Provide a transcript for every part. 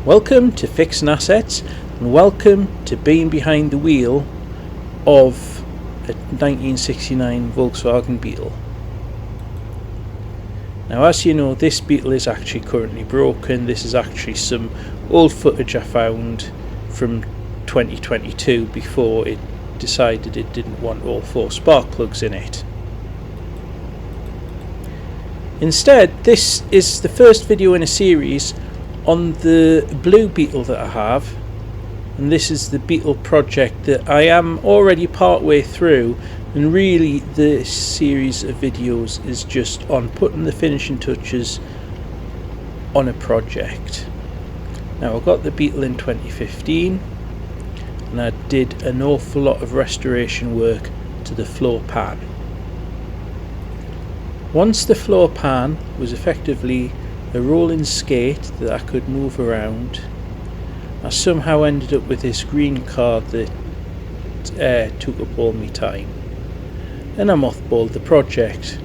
Welcome to Fixing Assets and welcome to being behind the wheel of a 1969 Volkswagen Beetle. Now, as you know, this Beetle is actually currently broken. This is actually some old footage I found from 2022 before it decided it didn't want all 4 spark plugs in it. Instead, this is the first video in a series on the blue Beetle that I have, and this is the Beetle project that I am already part way through, and really this series of videos is just on putting the finishing touches on a project. Now, I got the Beetle in 2015 and I did an awful lot of restoration work to the floor pan. Once the floor pan was effectively a rolling skate that I could move around, I somehow ended up with this green card that took up all my time, and I mothballed the project.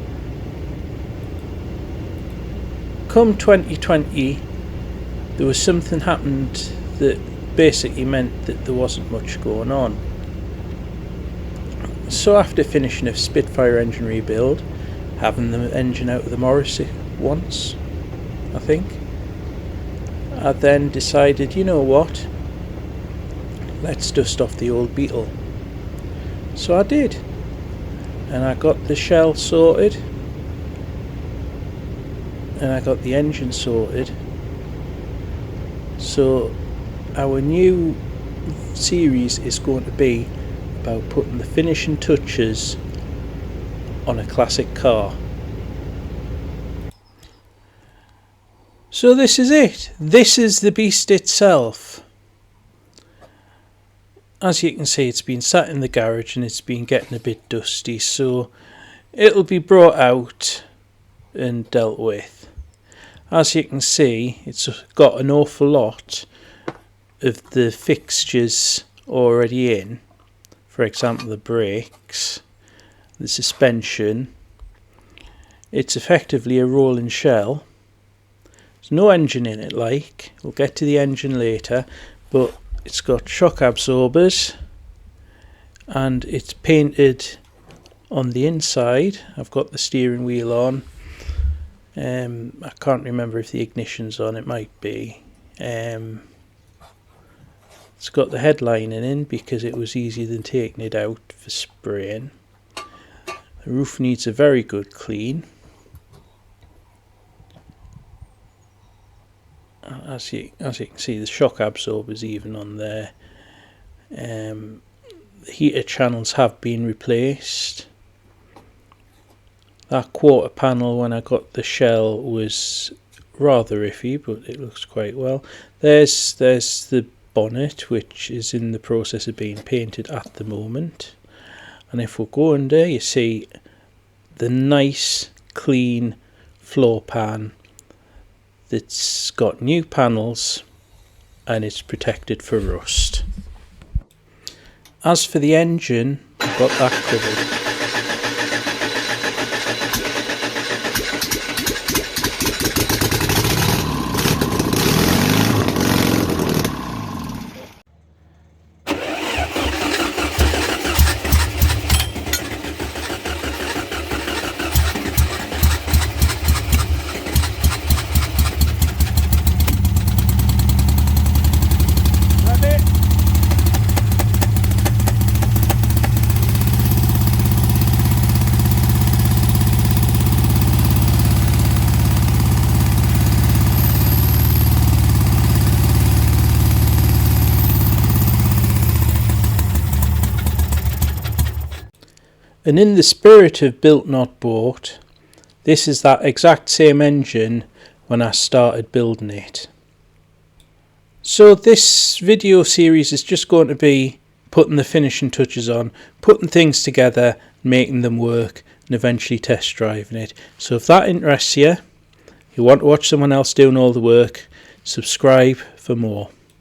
Come 2020, there was something happened that basically meant that there wasn't much going on. So after finishing a Spitfire engine rebuild, having the engine out of the Morris once, I think, I then decided, you know what, let's dust off the old Beetle. So I did, and I got the shell sorted and I got the engine sorted. So our new series is going to be about putting the finishing touches on a classic car. So this is it. This is the beast itself. As you can see, it's been sat in the garage and it's been getting a bit dusty, so it'll be brought out and dealt with. As you can see, it's got an awful lot of the fixtures already in. For example, the brakes, the suspension. It's effectively a rolling shell. There's no engine in it, like, we'll get to the engine later, but it's got shock absorbers and it's painted on the inside. I've got the steering wheel on. I can't remember if the ignition's on, it might be. It's got the headlining in because it was easier than taking it out for spraying. The roof needs a very good clean. As you can see, the shock absorbers even on there. The heater channels have been replaced. That quarter panel when I got the shell was rather iffy, but it looks quite well. There's the bonnet, which is in the process of being painted at the moment. And if we go under, you see the nice clean floor pan that's got new panels and it's protected for rust. As for the engine, I've got that covered. And in the spirit of built not bought, this is that exact same engine when I started building it. So this video series is just going to be putting the finishing touches on, putting things together, making them work, and eventually test driving it. So if that interests you, you want to watch someone else doing all the work, subscribe for more.